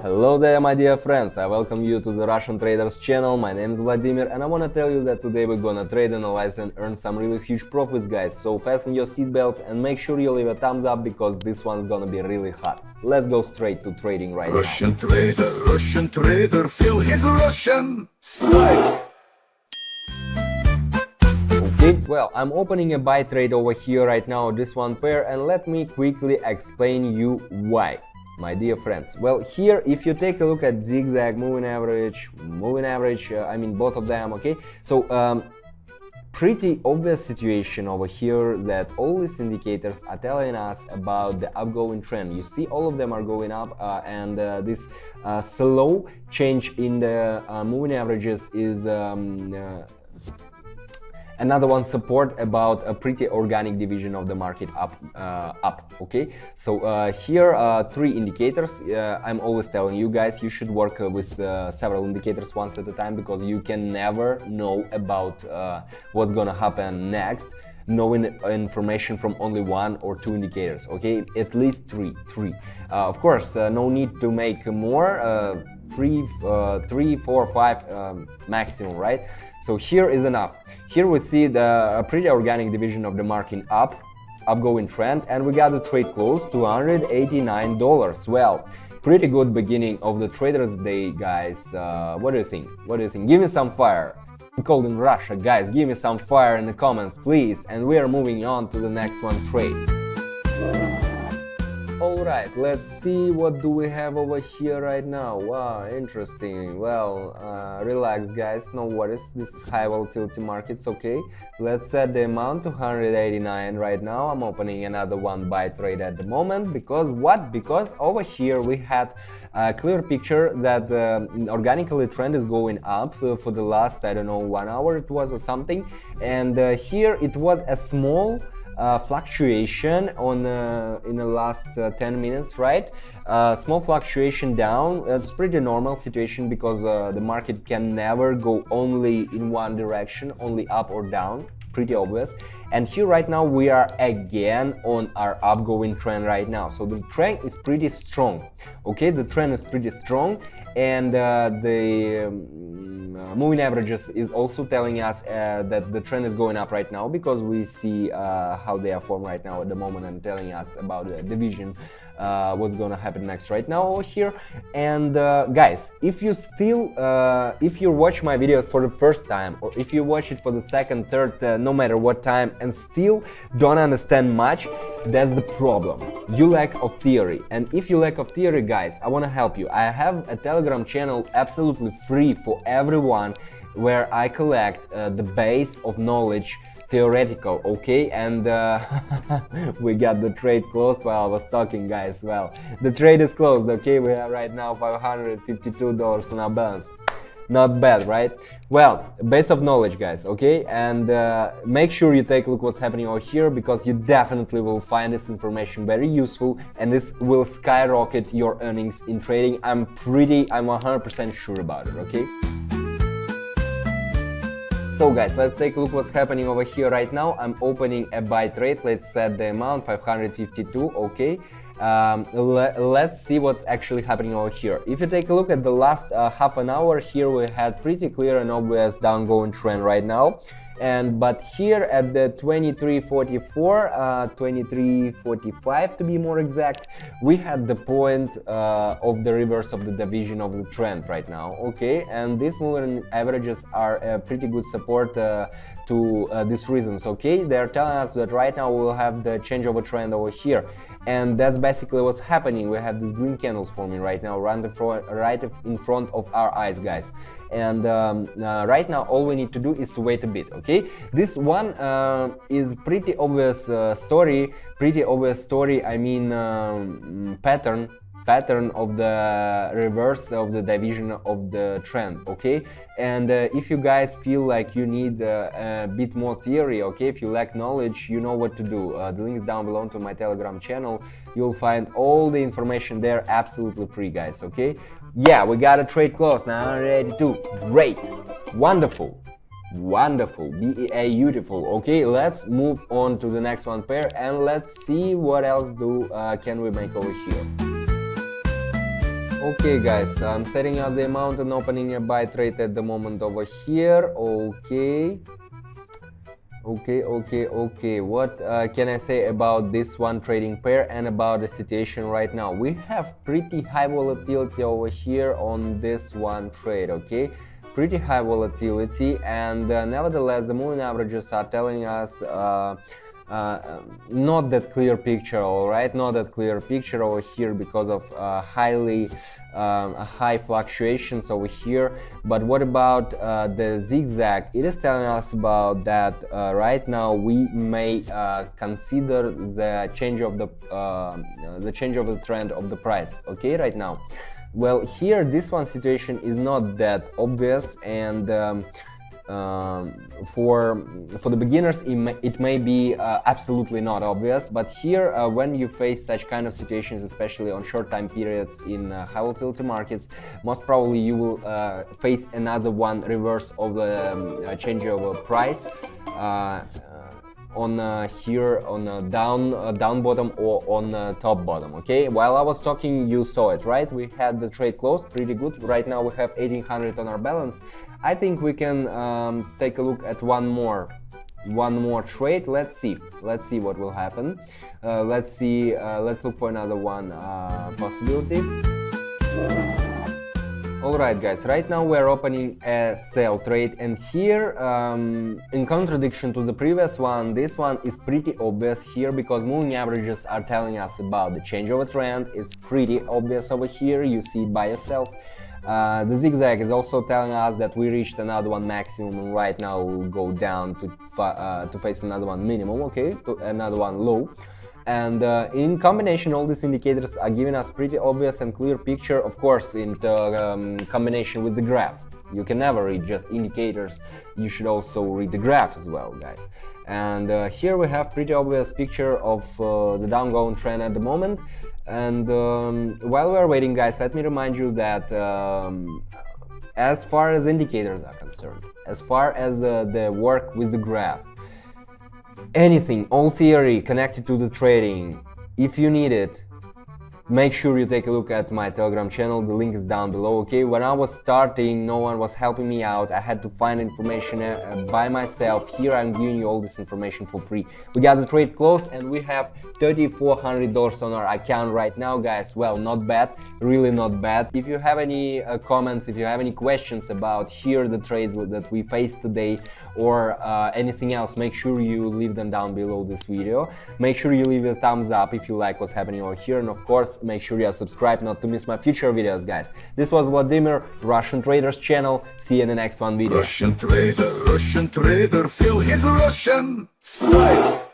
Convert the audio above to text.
Hello there, my dear friends, I welcome you to the Russian Traders channel. My name is Vladimir and I wanna tell you that today we're gonna trade, analyze and earn some really huge profits, guys. So fasten your seatbelts and make sure you leave a thumbs up because this one's gonna be really hot. Let's go straight to trading right now. Russian trader, feel his Russian style. Okay, well, I'm opening a buy trade over here right now, this one pair, and let me quickly explain you why. My dear friends, well, here if you take a look at zigzag, moving average, I mean both of them, okay, so pretty obvious situation over here that all these indicators are telling us about the upgoing trend. You see all of them are going up, and this slow change in the moving averages is another one support about a pretty organic division of the market up, okay. So here are three indicators. I'm always telling you guys you should work with several indicators once at a time, because you can never know about what's gonna happen next knowing information from only one or two indicators, okay, at least three. Of course, no need to make more, 3, 4, 5 maximum, right? So here is enough. Here we see the pretty organic division of the market upgoing trend, and we got the trade close, $289. Well, pretty good beginning of the traders day, guys. What do you think? Give me some fire. I'm called in Russia, guys. Give me some fire in the comments, please. And we are moving on to the next one trade. Alright, let's see what do we have over here right now. Wow, interesting. Well, relax guys, no worries, this is high volatility markets, okay. Let's set the amount to 189 right now. I'm opening another one buy trade at the moment, because what? Because over here we had a clear picture that organically trend is going up for the last, I don't know, 1 hour it was or something, and here it was a small fluctuation on in the last 10 minutes, right? Small fluctuation down. It's pretty normal situation, because the market can never go only in one direction, only up or down, pretty obvious. And here right now we are again on our upgoing trend right now, so the trend is pretty strong, okay, the trend is pretty strong, and the moving averages is also telling us that the trend is going up right now, because we see how they are formed right now at the moment, and telling us about the division, what's gonna happen next right now over here. And guys, if you still if you watch my videos for the first time, or if you watch it for the second, third, no matter what time, and still don't understand much, that's the problem. You lack of theory. And if you lack of theory, guys, I want to help you. I have a Telegram channel absolutely free for everyone, where I collect the base of knowledge, theoretical, okay. And we got the trade closed while I was talking, guys. Well, the trade is closed, okay. We have right now $552 on our balance. Not bad, right? Well, base of knowledge, guys, okay. And make sure you take a look what's happening over here, because you definitely will find this information very useful, and this will skyrocket your earnings in trading. I'm 100% sure about it, okay. So guys, let's take a look what's happening over here right now. I'm opening a buy trade. Let's set the amount 552, okay. Let's see what's actually happening over here. If you take a look at the last half an hour, here we had pretty clear and obvious downgoing trend right now. But here at the 2344, 2345 to be more exact, we had the point of the reverse of the division of the trend right now, okay. And these moving averages are a pretty good support to these reasons, okay. They're telling us that right now we'll have the changeover trend over here, and that's basically what's happening. We have these green candles forming right now, right in front of our eyes, guys. And right now all we need to do is to wait a bit, okay. This one is pretty obvious story, I mean pattern of the reverse of the division of the trend, okay. And if you guys feel like you need a bit more theory, okay, if you lack knowledge, you know what to do. The link is down below to my Telegram channel. You'll find all the information there absolutely free, guys, okay. Yeah, we got a trade closed now, ready to great, wonderful, beautiful. Okay, let's move on to the next one pair, and let's see what else can we make over here. Okay guys, I'm setting up the amount and opening a buy trade at the moment over here. Okay. What can I say about this one trading pair and about the situation right now? We have pretty high volatility over here on this one trade, okay? Pretty high volatility, and nevertheless the moving averages are telling us not that clear picture, all right, not that clear picture over here because of high fluctuations over here. But what about the zigzag? It is telling us about that right now we may consider the change of the trend of the price, okay, right now. Well, here this one situation is not that obvious, and for the beginners it may be absolutely not obvious, but here when you face such kind of situations, especially on short time periods in high volatility markets, most probably you will face another one reverse of the change of price on here on down bottom or on top bottom, okay. While I was talking, you saw it, right? We had the trade closed pretty good. Right now we have 1800 on our balance. I think we can take a look at one more trade. Let's see what will happen. Let's look for another one possibility. Alright guys, right now we're opening a sell trade, and here in contradiction to the previous one, this one is pretty obvious here because moving averages are telling us about the change of a trend. It's pretty obvious over here, you see it by yourself. The zigzag is also telling us that we reached another one maximum, and right now we'll go down to face another one minimum, okay, to another one low. And in combination, all these indicators are giving us pretty obvious and clear picture. Of course, in combination with the graph, you can never read just indicators, you should also read the graph as well, guys. And here we have pretty obvious picture of the downgoing trend at the moment. And while we're waiting, guys, let me remind you that as far as indicators are concerned, as far as the work with the graph, anything, all theory connected to the trading, if you need it, make sure you take a look at my Telegram channel. The link is down below, okay. When I was starting, no one was helping me out. I had to find information by myself. Here I'm giving you all this information for free. We got the trade closed and we have $3,400 on our account right now, guys. Well, not bad, really not bad. If you have any comments, if you have any questions about here the trades that we faced today, or anything else, make sure you leave them down below this video. Make sure you leave a thumbs up if you like what's happening over here, and of course make sure you are subscribed not to miss my future videos, guys. This was Vladimir, Russian Traders channel. See you in the next one video. Russian trader, feel his Russian style.